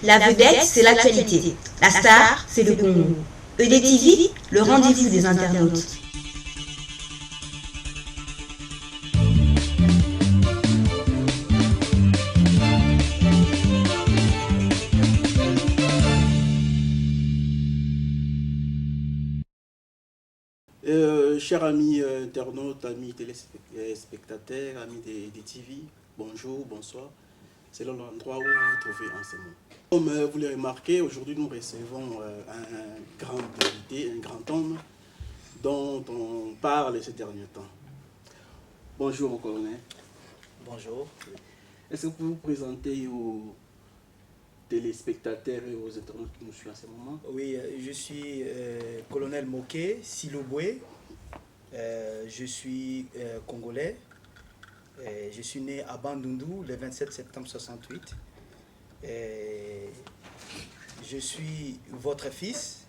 La vedette, c'est l'actualité. La star, c'est le Congo. EDTV, le rendez-vous des internautes. Chers amis internautes, amis téléspectateurs, amis des TV, bonjour, bonsoir. C'est l'endroit où vous vous trouvez en ce moment. Comme vous l'avez remarqué, aujourd'hui nous recevons un grand invité, un grand homme dont on parle ces derniers temps. Bonjour au colonel. Bonjour. Est-ce que vous pouvez vous présenter aux téléspectateurs et aux internautes qui nous suivent en ce moment? Oui, je suis colonel Moké Silobwe. Je suis congolais. Je suis né à Bandundu le 27 septembre 68. Je suis votre fils.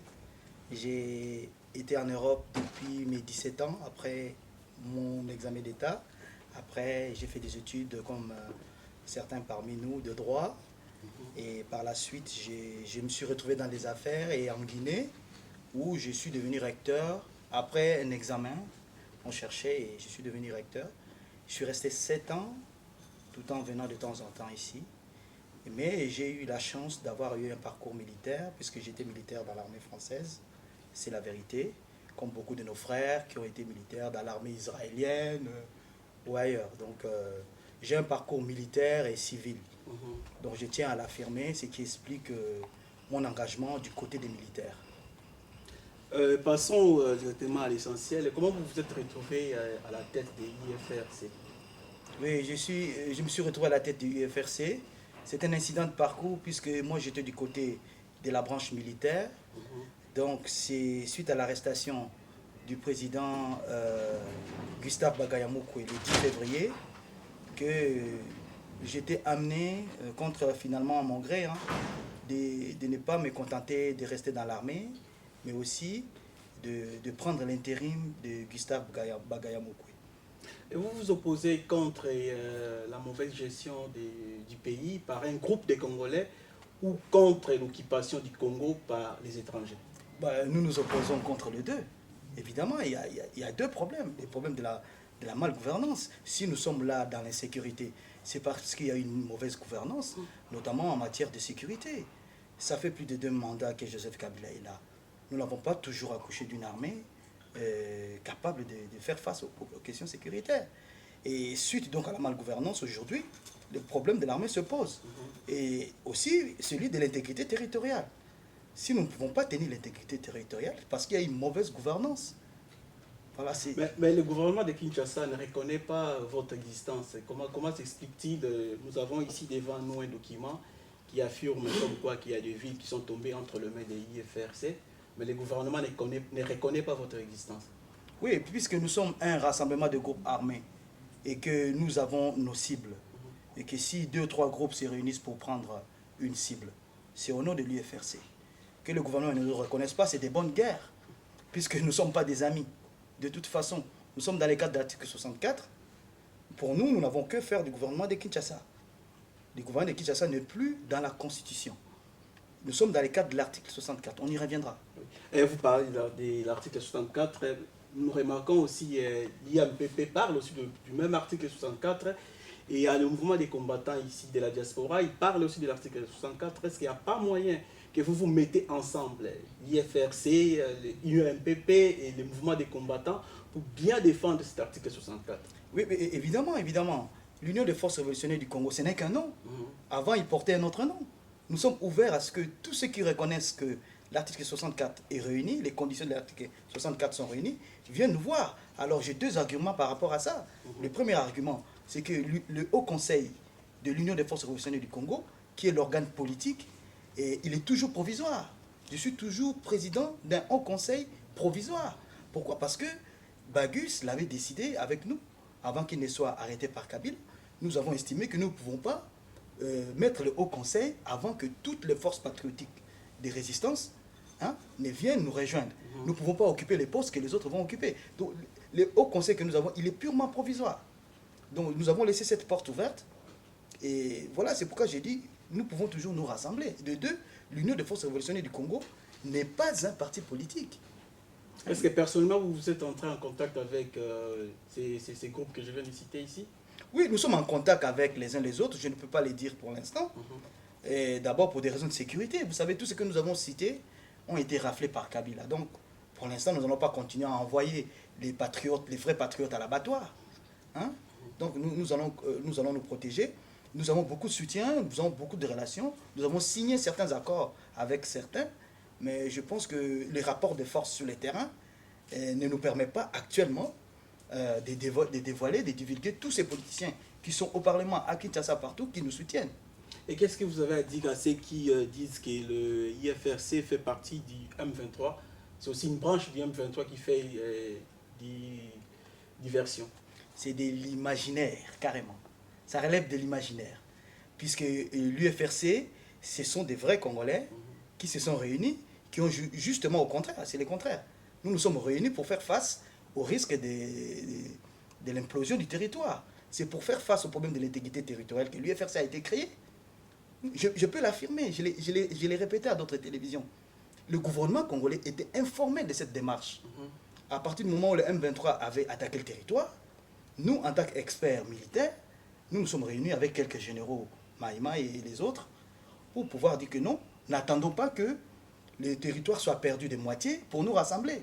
J'ai été en Europe depuis mes 17 ans, après mon examen d'État. Après, j'ai fait des études comme certains parmi nous de droit. Et par la suite, je me suis retrouvé dans les affaires et en Guinée, où je suis devenu recteur. Après un examen, on cherchait et je suis devenu recteur. Je suis resté 7 ans, tout en venant de temps en temps ici. Mais j'ai eu la chance d'avoir eu un parcours militaire, puisque j'étais militaire dans l'armée française. C'est la vérité, comme beaucoup de nos frères qui ont été militaires dans l'armée israélienne ou ailleurs. Donc j'ai un parcours militaire et civil. Donc je tiens à l'affirmer, ce qui explique mon engagement du côté des militaires. Passons directement à l'essentiel. Comment vous vous êtes retrouvé à la tête de l'IFRC? Oui, je me suis retrouvé à la tête du IFRC. C'est un incident de parcours puisque moi j'étais du côté de la branche militaire. Donc c'est suite à l'arrestation du président Gustave Bagayamoukou le 10 février que j'étais amené, contre finalement mon gré, de ne pas me contenter de rester dans l'armée, mais aussi de prendre l'intérim de Gustave Bagayamoukou. Et vous vous opposez contre la mauvaise gestion du pays par un groupe de Congolais ou contre l'occupation du Congo par les étrangers? Nous nous opposons contre les deux. Évidemment, il y a deux problèmes. Le problème de la malgouvernance. Si nous sommes là dans l'insécurité, c'est parce qu'il y a une mauvaise gouvernance, notamment en matière de sécurité. Ça fait plus de 2 mandats que Joseph Kabila est là. Nous n'avons pas toujours accouché d'une armée capable de faire face aux questions sécuritaires. Et suite donc à la malgouvernance aujourd'hui, le problème de l'armée se pose. Et aussi celui de l'intégrité territoriale. Si nous ne pouvons pas tenir l'intégrité territoriale, parce qu'il y a une mauvaise gouvernance. Voilà, mais le gouvernement de Kinshasa ne reconnaît pas votre existence. Comment s'explique-t-il? Nous avons ici devant nous un document qui affirme comme quoi qu'il y a des villes qui sont tombées entre les mains de l'IFRC, mais le gouvernement ne reconnaît pas votre existence. Oui, puisque nous sommes un rassemblement de groupes armés et que nous avons nos cibles, et que si 2 ou 3 groupes se réunissent pour prendre une cible, c'est au nom de l'IFRC. Que le gouvernement ne nous reconnaisse pas, c'est des bonnes guerres, puisque nous ne sommes pas des amis. De toute façon, nous sommes dans les cadres de l'article 64. Pour nous, nous n'avons que faire du gouvernement de Kinshasa. Le gouvernement de Kinshasa n'est plus dans la Constitution. Nous sommes dans les cadres de l'article 64. On y reviendra. Et vous parlez de l'article 64. Nous remarquons aussi l'IMPP parle aussi du même article 64. Et il y a le mouvement des combattants ici de la diaspora, il parle aussi de l'article 64. Est-ce qu'il n'y a pas moyen que vous vous mettez ensemble, l'IFRC, l'UMPP et le mouvement des combattants, pour bien défendre cet article 64? Oui, mais évidemment, évidemment. L'Union des forces révolutionnaires du Congo, ce n'est qu'un nom. Avant, il portait un autre nom. Nous sommes ouverts à ce que tous ceux qui reconnaissent que l'article 64 est réuni, les conditions de l'article 64 sont réunies, viennent nous voir. Alors j'ai 2 arguments par rapport à ça. Le premier argument, c'est que le Haut Conseil de l'Union des forces révolutionnaires du Congo, qui est l'organe politique, et il est toujours provisoire. Je suis toujours président d'un Haut Conseil provisoire. Pourquoi? Parce que Bagus l'avait décidé avec nous, avant qu'il ne soit arrêté par Kabila. Nous avons estimé que nous ne pouvons pas mettre le Haut Conseil avant que toutes les forces patriotiques de résistance ne viennent nous rejoindre. Nous ne pouvons pas occuper les postes que les autres vont occuper. Donc le Haut Conseil que nous avons, il est purement provisoire. Donc nous avons laissé cette porte ouverte. Et voilà, c'est pourquoi j'ai dit, nous pouvons toujours nous rassembler. De deux, l'Union des forces révolutionnaires du Congo n'est pas un parti politique. Est-ce que personnellement, vous êtes entré en contact avec ces groupes que je viens de citer ici? Oui, nous sommes en contact avec les uns les autres, je ne peux pas les dire pour l'instant. Et d'abord pour des raisons de sécurité. Vous savez, tout ce que nous avons cité ont été raflés par Kabila. Donc, pour l'instant, nous n'allons pas continuer à envoyer les patriotes, les vrais patriotes à l'abattoir. Hein? Donc, nous allons nous protéger. Nous avons beaucoup de soutien, nous avons beaucoup de relations. Nous avons signé certains accords avec certains. Mais je pense que les rapports de force sur le terrain ne nous permettent pas actuellement de dévoiler, de divulguer tous ces politiciens qui sont au Parlement, à Kinshasa, partout, qui nous soutiennent. Et qu'est-ce que vous avez à dire à ceux qui disent que le IFRC fait partie du M23? C'est aussi une branche du M23 qui fait diversion. C'est de l'imaginaire, carrément. Ça relève de l'imaginaire. Puisque l'UFRC, ce sont des vrais Congolais qui se sont réunis, qui ont justement au contraire, c'est le contraire. Nous nous sommes réunis pour faire face au risque de l'implosion du territoire. C'est pour faire face au problème de l'intégrité territoriale que l'UFRC a été créé. Je peux l'affirmer, je l'ai répété à d'autres télévisions. Le gouvernement congolais était informé de cette démarche. À partir du moment où le M23 avait attaqué le territoire, nous, en tant qu'experts militaires, nous nous sommes réunis avec quelques généraux, Maïma et les autres, pour pouvoir dire que non, n'attendons pas que le territoire soit perdu de moitié pour nous rassembler.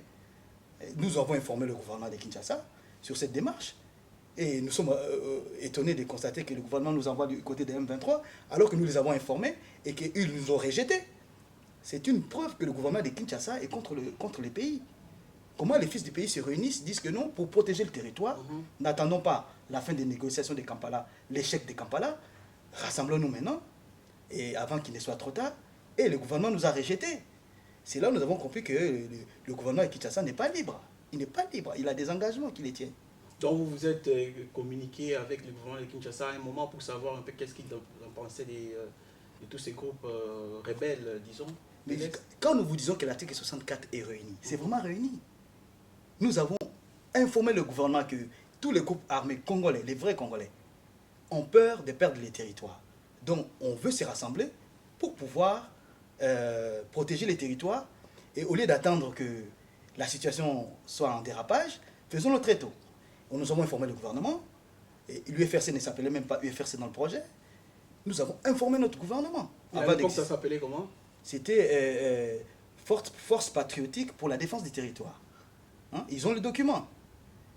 Nous avons informé le gouvernement de Kinshasa sur cette démarche. Et nous sommes étonnés de constater que le gouvernement nous envoie du côté des M23, alors que nous les avons informés et qu'ils nous ont rejetés. C'est une preuve que le gouvernement de Kinshasa est contre les pays. Comment les fils du pays se réunissent, disent que non, pour protéger le territoire, n'attendons pas la fin des négociations de Kampala, l'échec de Kampala, rassemblons-nous maintenant, et avant qu'il ne soit trop tard, et le gouvernement nous a rejetés. C'est là où nous avons compris que le gouvernement de Kinshasa n'est pas libre. Il n'est pas libre, il a des engagements qui les tiennent. Donc vous vous êtes communiqué avec le gouvernement de Kinshasa à un moment pour savoir un peu qu'est-ce qu'ils en pensaient de tous ces groupes rebelles, disons. Mais quand nous vous disons que l'article 64 est réuni, c'est vraiment réuni. Nous avons informé le gouvernement que tous les groupes armés congolais, les vrais Congolais, ont peur de perdre les territoires. Donc on veut se rassembler pour pouvoir protéger les territoires. Et au lieu d'attendre que la situation soit en dérapage, faisons-le très tôt. Nous avons informé le gouvernement. L'UFRC ne s'appelait même pas UFRC dans le projet. Nous avons informé notre gouvernement. Et à l'époque, ça s'appelait comment? C'était Force patriotique pour la défense des territoires. Hein? Ils ont le document.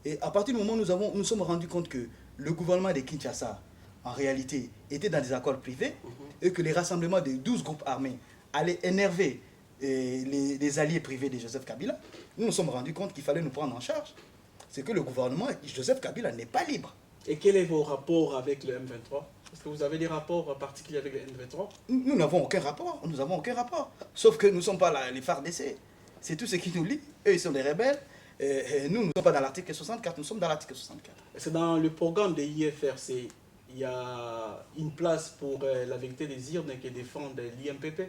Et à partir du moment où nous sommes rendus compte que le gouvernement de Kinshasa, en réalité, était dans des accords privés et que les rassemblements de 12 groupes armés allaient énerver les alliés privés de Joseph Kabila, nous nous sommes rendus compte qu'il fallait nous prendre en charge. C'est que le gouvernement, Joseph Kabila, n'est pas libre. Et quel est vos rapports avec le M23? Est-ce que vous avez des rapports particuliers avec le M23? Nous n'avons aucun rapport. Nous n'avons aucun rapport. Sauf que nous ne sommes pas les FARDC. C'est tout ce qui nous lie. Eux, ils sont des rebelles. Nous ne sommes pas dans l'article 64, nous sommes dans l'article 64. C'est dans le programme de l'IFRC, il y a une place pour la vérité des urnes qui défendent l'IMPP.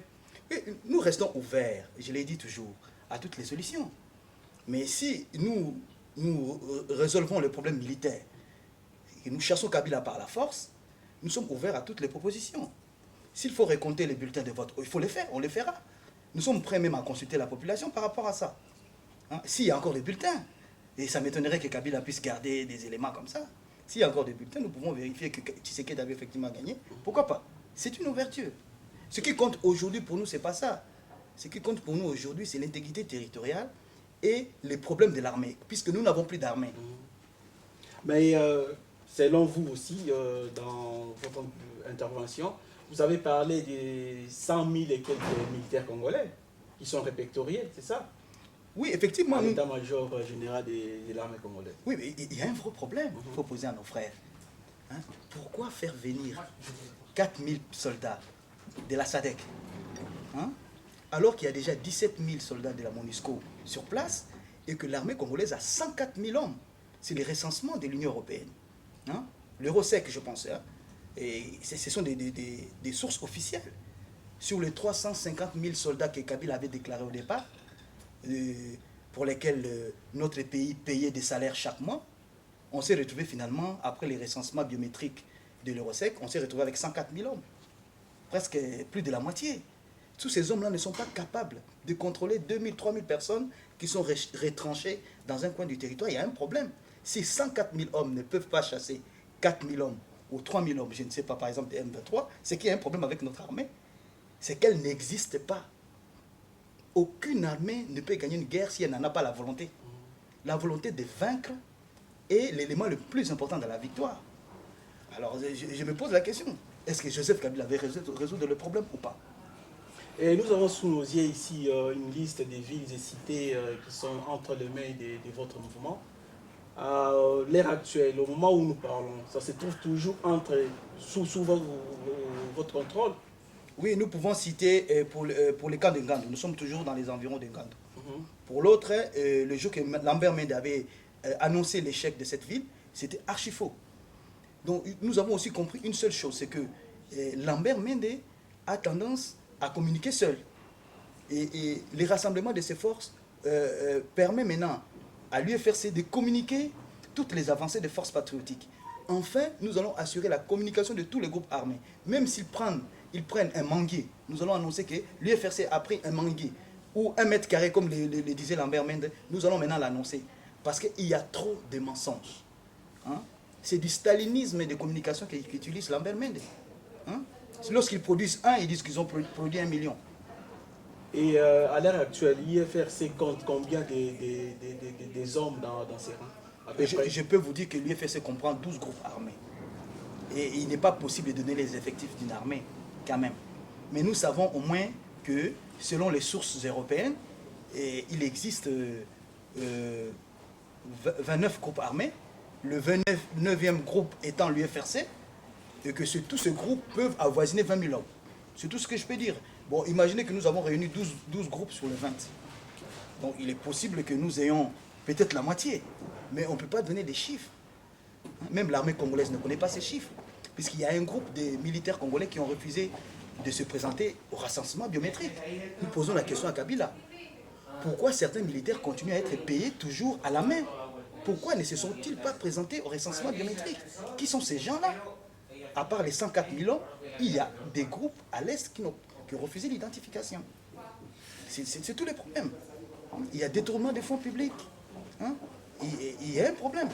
Nous restons ouverts, je l'ai dit toujours, à toutes les solutions. Mais si nous résolvons le problème militaire et nous chassons Kabila par la force, nous sommes ouverts à toutes les propositions. S'il faut récompter les bulletins de vote, il faut les faire, on les fera. Nous sommes prêts même à consulter la population par rapport à ça. Hein? S'il y a encore des bulletins, et ça m'étonnerait que Kabila puisse garder des éléments comme ça, s'il y a encore des bulletins, nous pouvons vérifier que Tshisekedi avait effectivement gagné. Pourquoi pas? C'est une ouverture. Ce qui compte aujourd'hui pour nous, ce n'est pas ça. Ce qui compte pour nous aujourd'hui, c'est l'intégrité territoriale et les problèmes de l'armée, puisque nous n'avons plus d'armée. Mais selon vous aussi, dans votre intervention, vous avez parlé des 100 000 et quelques militaires congolais qui sont répertoriés, c'est ça? Oui, effectivement. L'état-major général de l'armée congolaise. Oui, mais il y a un vrai problème qu'il faut poser à nos frères. Hein? Pourquoi faire venir 4000 soldats de la SADC, hein? Alors qu'il y a déjà 17 000 soldats de la MONUSCO sur place et que l'armée congolaise a 104 000 hommes? C'est le recensement de l'Union européenne. Hein? L'Eurosec, je pense. Hein? Et ce sont des sources officielles. Sur les 350 000 soldats que Kabila avait déclarés au départ, pour lesquels notre pays payait des salaires chaque mois, on s'est retrouvé finalement, après les recensements biométriques de l'Eurosec, on s'est retrouvé avec 104 000 hommes. presque plus de la moitié. Tous ces hommes-là ne sont pas capables de contrôler 2000, 3000 personnes qui sont retranchées dans un coin du territoire. Il y a un problème. Si 104 000 hommes ne peuvent pas chasser 4 000 hommes ou 3 000 hommes, je ne sais pas, par exemple, des M23, c'est qu'il y a un problème avec notre armée. C'est qu'elle n'existe pas. Aucune armée ne peut gagner une guerre si elle n'en a pas la volonté. La volonté de vaincre est l'élément le plus important de la victoire. Alors, je me pose la question, est-ce que Joseph Kabila avait résoudre le problème ou pas? Et nous avons sous nos yeux ici une liste des villes et cités qui sont entre les mains de votre mouvement. À l'ère actuelle, au moment où nous parlons, ça se trouve toujours sous votre contrôle. Oui, nous pouvons citer pour les camps de Ngandou. Nous sommes toujours dans les environs de Ngandou. Pour l'autre, le jour que Lambert Mende avait annoncé l'échec de cette ville, c'était archi faux. Donc nous avons aussi compris une seule chose, c'est que Lambert Mende a tendance à communiquer seul. Et les rassemblements de ses forces permet maintenant à l'UFRC de communiquer toutes les avancées des forces patriotiques. Enfin, nous allons assurer la communication de tous les groupes armés. Même s'ils prennent un manguier, nous allons annoncer que l'UFRC a pris un manguier ou 1 mètre carré, comme le disait Lambert Mende, nous allons maintenant l'annoncer. Parce qu'il y a trop de mensonges. Hein? C'est du stalinisme de communication qu'utilise Lambert Mende. Hein? Lorsqu'ils produisent ils disent qu'ils ont produit 1 million. Et à l'heure actuelle, l'IFRC compte combien des hommes dans ces rangs? Je peux vous dire que l'UFRC comprend 12 groupes armés. Et il n'est pas possible de donner les effectifs d'une armée, quand même. Mais nous savons au moins que, selon les sources européennes, il existe 29 groupes armés, le 29e groupe étant l'UFRC, et que tous ces groupes peuvent avoisiner 20 000 hommes. C'est tout ce que je peux dire. Bon, imaginez que nous avons réuni 12 groupes sur les 20. Donc il est possible que nous ayons peut-être la moitié, mais on ne peut pas donner des chiffres. Même l'armée congolaise ne connaît pas ces chiffres, puisqu'il y a un groupe de militaires congolais qui ont refusé de se présenter au recensement biométrique. Nous posons la question à Kabila. Pourquoi certains militaires continuent à être payés toujours à la main? Pourquoi ne se sont-ils pas présentés au recensement biométrique? Qui sont ces gens-là? À part les 104 000 hommes, il y a des groupes à l'Est qui ont refusé l'identification. C'est tous les problèmes. Il y a détournement des fonds publics. Hein? Il y a un problème.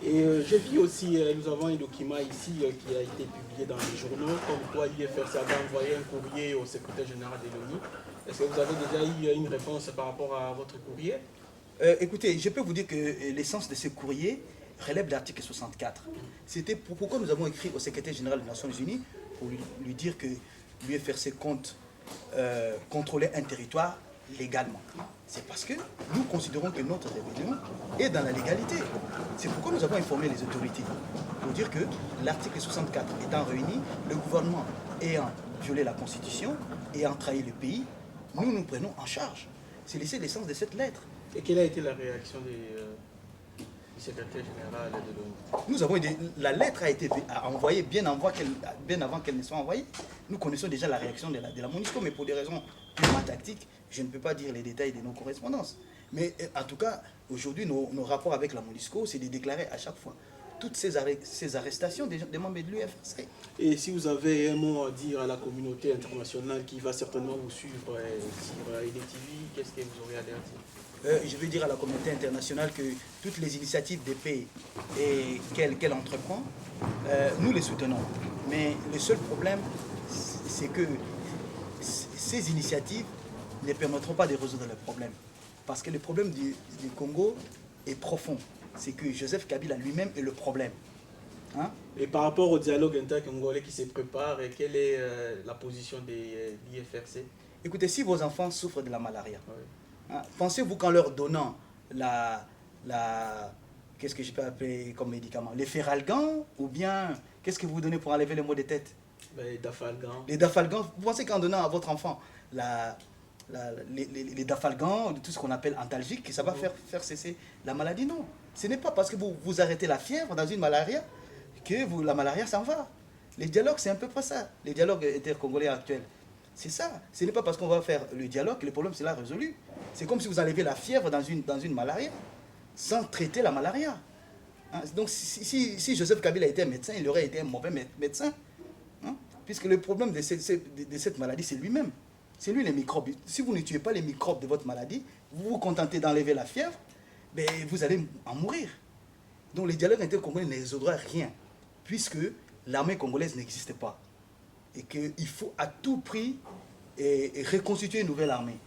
Et j'ai vu aussi, nous avons un document ici qui a été publié dans les journaux, comme quoi l'IFRC avait envoyé un courrier au secrétaire général de l'ONU. Est-ce que vous avez déjà eu une réponse par rapport à votre courrier? Écoutez, je peux vous dire que l'essence de ce courrier relève de l'article 64. C'était pourquoi nous avons écrit au secrétaire général des Nations Unies pour lui dire que l'UFRC compte contrôler un territoire légalement. C'est parce que nous considérons que notre rébellion est dans la légalité. C'est pourquoi nous avons informé les autorités pour dire que l'article 64 étant réuni, le gouvernement ayant violé la Constitution, ayant trahi le pays, nous prenons en charge. C'est l'essence de cette lettre. Et quelle a été la réaction du secrétaire général de l'ONU? Nous avons la lettre a été envoyée bien avant qu'elle ne soit envoyée. Nous connaissons déjà la réaction de la MONUSCO, mais pour des raisons purement tactiques, je ne peux pas dire les détails de nos correspondances. Mais en tout cas, aujourd'hui, nos rapports avec la MONUSCO, c'est de déclarer à chaque fois toutes ces arrestations des membres de l'UFRC. Et si vous avez un mot à dire à la communauté internationale qui va certainement vous suivre sur IDTV, qu'est-ce que vous aurez à dire? Je veux dire à la communauté internationale que toutes les initiatives des pays qu'elle entreprend, nous les soutenons. Mais le seul problème, c'est que ces initiatives ne permettront pas de résoudre le problème. Parce que le problème du Congo est profond. C'est que Joseph Kabila lui-même est le problème. Hein? Et par rapport au dialogue inter-congolais qui se prépare, quelle est la position de l'IFRC? Écoutez, si vos enfants souffrent de la malaria, oui. Pensez-vous qu'en leur donnant qu'est-ce que je peux appeler comme médicament, les Feralgan, ou bien qu'est-ce que vous donnez pour enlever les maux de tête? Les Dafalgan. Les Dafalgan, vous pensez qu'en donnant à votre enfant les Dafalgan, tout ce qu'on appelle antalgique, ça va faire cesser la maladie? Non. Ce n'est pas parce que vous arrêtez la fièvre dans une malaria que la malaria s'en va. Les dialogues, c'est un peu près ça. Les dialogues intercongolais actuels. C'est ça. Ce n'est pas parce qu'on va faire le dialogue que le problème sera résolu. C'est comme si vous enlevez la fièvre dans une malaria sans traiter la malaria. Hein? Donc si Joseph Kabila était médecin, il aurait été un mauvais médecin. Hein? Puisque le problème de cette maladie, c'est lui-même. C'est lui les microbes. Si vous ne tuez pas les microbes de votre maladie, vous vous contentez d'enlever la fièvre, ben, vous allez en mourir. Donc le dialogue intercongolais ne résoudra rien, puisque l'armée congolaise n'existe pas. Et qu'il faut à tout prix reconstituer une nouvelle armée.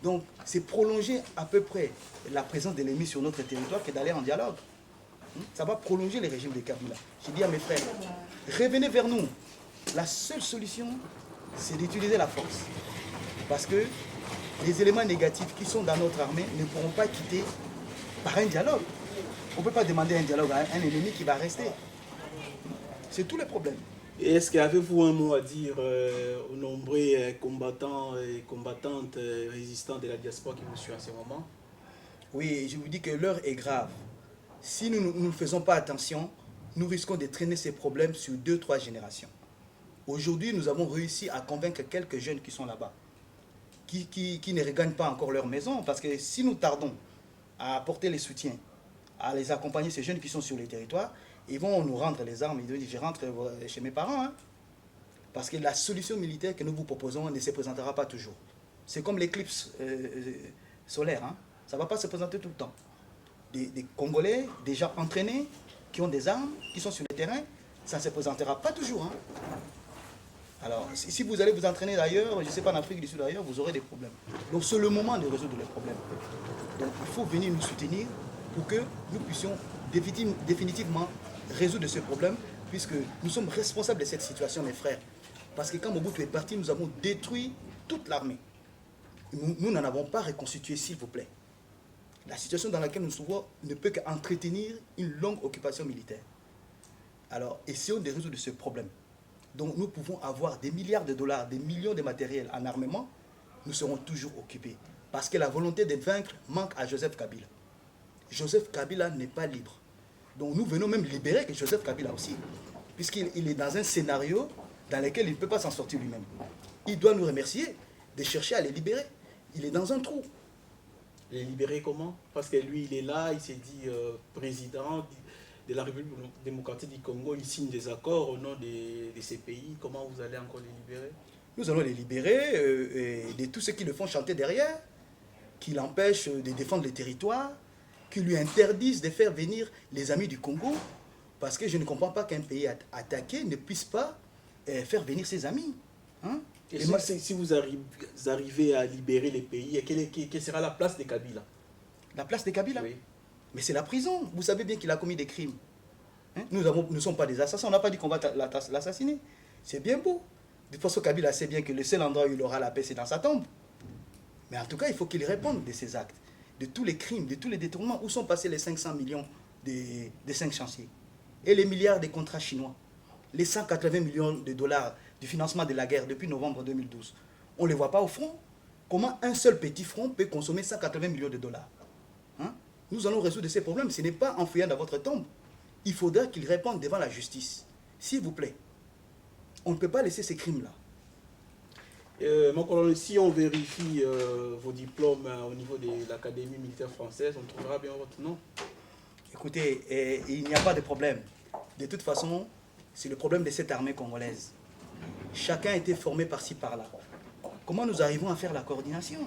Donc c'est prolonger à peu près la présence de l'ennemi sur notre territoire que d'aller en dialogue. Ça va prolonger le régime de Kabila. J'ai dit à mes frères, revenez vers nous. La seule solution, c'est d'utiliser la force. Parce que les éléments négatifs qui sont dans notre armée ne pourront pas quitter par un dialogue. On ne peut pas demander un dialogue à un ennemi qui va rester. C'est tout le problème. Et est-ce qu'avez-vous un mot à dire aux nombreux combattants et combattantes résistants de la diaspora qui vous suivent en ce moment? Oui, je vous dis que l'heure est grave. Si nous ne faisons pas attention, nous risquons de traîner ces problèmes sur 2-3 générations. Aujourd'hui, nous avons réussi à convaincre quelques jeunes qui sont là-bas, qui ne regagnent pas encore leur maison, parce que si nous tardons à apporter les soutiens, à les accompagner, ces jeunes qui sont sur les territoires, ils vont nous rendre les armes, ils disent je rentre chez mes parents, hein. Parce que la solution militaire que nous vous proposons ne se présentera pas toujours. C'est comme l'éclipse solaire, hein. Ça ne va pas se présenter tout le temps. Des Congolais déjà entraînés, qui ont des armes, qui sont sur le terrain, ça ne se présentera pas toujours, hein. Alors, si vous allez vous entraîner d'ailleurs, je ne sais pas, en Afrique du Sud d'ailleurs, vous aurez des problèmes. Donc, c'est le moment de résoudre les problèmes. Donc, il faut venir nous soutenir pour que nous puissions définitivement résoudre ce problème, puisque nous sommes responsables de cette situation, mes frères. Parce que quand Mobutu est parti, nous avons détruit toute l'armée. Nous n'en avons pas reconstitué, s'il vous plaît. La situation dans laquelle nous nous trouvons ne peut qu'entretenir une longue occupation militaire. Alors, essayons de résoudre ce problème. Donc nous pouvons avoir des milliards de dollars, des millions de matériels en armement, nous serons toujours occupés. Parce que la volonté de vaincre manque à Joseph Kabila. Joseph Kabila n'est pas libre. Donc nous venons même libérer que Joseph Kabila aussi. Puisqu'il est dans un scénario dans lequel il ne peut pas s'en sortir lui-même. Il doit nous remercier de chercher à les libérer. Il est dans un trou. Les libérer comment? Parce que lui, il est là, il s'est dit président de la République démocratique du Congo, il signe des accords au nom de ces pays. Comment vous allez encore les libérer? Nous allons les libérer de tous ceux qui le font chanter derrière, qui l'empêchent de défendre le territoire, qui lui interdisent de faire venir les amis du Congo, parce que je ne comprends pas qu'un pays attaqué ne puisse pas faire venir ses amis. Hein? Et si vous arrivez à libérer les pays, quelle sera la place de Kabila? La place de Kabila? Oui. Mais c'est la prison. Vous savez bien qu'il a commis des crimes. Hein? Nous ne sommes pas des assassins. On n'a pas dit qu'on va l'assassiner. C'est bien beau. De toute façon, Kabila sait bien que le seul endroit où il aura la paix, c'est dans sa tombe. Mais en tout cas, il faut qu'il réponde de ses actes, de tous les crimes, de tous les détournements. Où sont passés les 500 millions des 5 chantiers? Et les milliards des contrats chinois? Les 180 millions de dollars du financement de la guerre depuis novembre 2012. On ne les voit pas au front. Comment un seul petit front peut consommer 180 millions de dollars? Hein? Nous allons résoudre ces problèmes. Ce n'est pas en fouillant dans votre tombe. Il faudra qu'ils répondent devant la justice. S'il vous plaît. On ne peut pas laisser ces crimes-là. Mon colonel, si on vérifie vos diplômes au niveau de l'Académie militaire française, on trouvera bien votre nom. Écoutez, il n'y a pas de problème. De toute façon, c'est le problème de cette armée congolaise. Chacun a été formé par-ci, par-là. Comment nous arrivons à faire la coordination?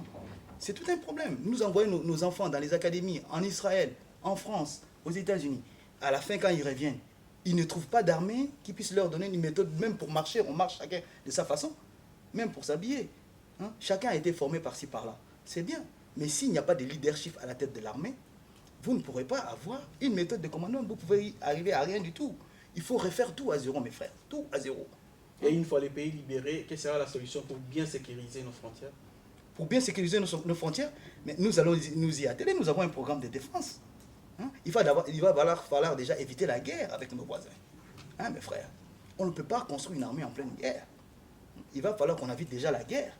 C'est tout un problème. Nous envoyons nos enfants dans les académies, en Israël, en France, aux États-Unis. À la fin, quand ils reviennent, ils ne trouvent pas d'armée qui puisse leur donner une méthode, même pour marcher. On marche chacun de sa façon, même pour s'habiller. Hein? Chacun a été formé par-ci, par-là. C'est bien. Mais s'il n'y a pas de leadership à la tête de l'armée, vous ne pourrez pas avoir une méthode de commandement. Vous pouvez arriver à rien du tout. Il faut refaire tout à zéro, mes frères. Tout à zéro. Et une fois les pays libérés, quelle sera la solution pour bien sécuriser nos frontières? Pour bien sécuriser nos frontières, mais nous allons nous y atteler. Nous avons un programme de défense. Hein? Il va falloir déjà éviter la guerre avec nos voisins. Hein, mes frères? On ne peut pas construire une armée en pleine guerre. Il va falloir qu'on évite déjà la guerre.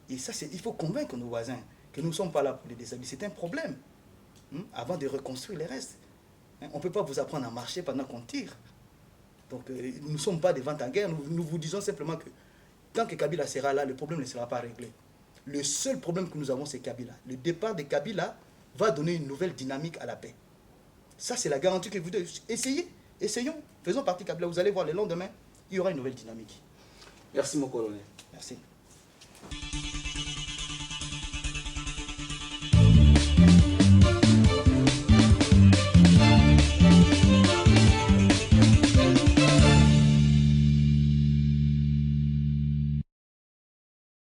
Et ça, il faut convaincre nos voisins que nous ne sommes pas là pour les déshabiller. C'est un problème. Hein? Avant de reconstruire les restes. Hein? On ne peut pas vous apprendre à marcher pendant qu'on tire. Donc, nous ne sommes pas des ventes en guerre. Nous vous disons simplement que tant que Kabila sera là, le problème ne sera pas réglé. Le seul problème que nous avons, c'est Kabila. Le départ de Kabila va donner une nouvelle dynamique à la paix. Ça, c'est la garantie que vous devez essayer. Essayons. Faisons partie de Kabila. Vous allez voir, le lendemain, il y aura une nouvelle dynamique. Merci mon colonel. Merci.